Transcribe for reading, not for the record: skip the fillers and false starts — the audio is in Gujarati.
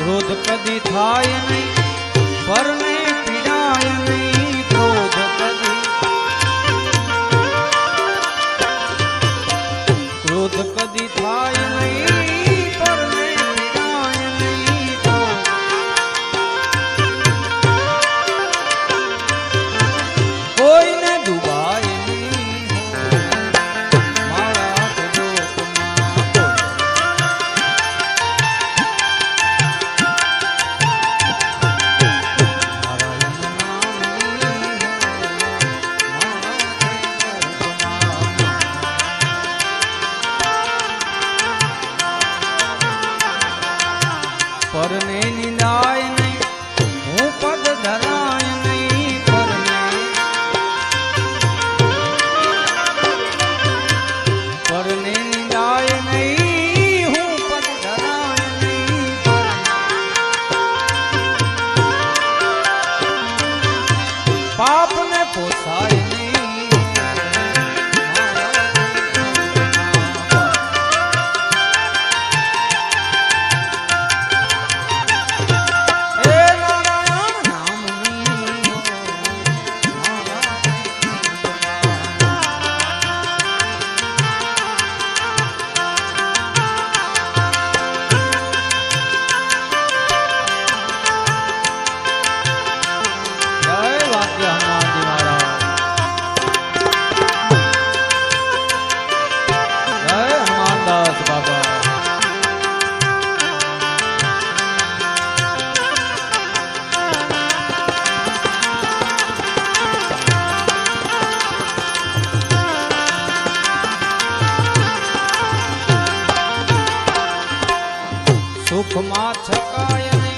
ક્રોધ કદી થાય નહીં પરને પીડાય નહીં ક્રોધ કદી થાય નહીં પરને પીડાય નહીં કોઈને ડૂબાય નહીં મારા પરને નિંદાય નહીં હું પદ ધરાય નહીં પરને નિંદાય નહીં હું પદ ધરાય નહીં પાપને પોસાય નહીં સુખમાં છકાય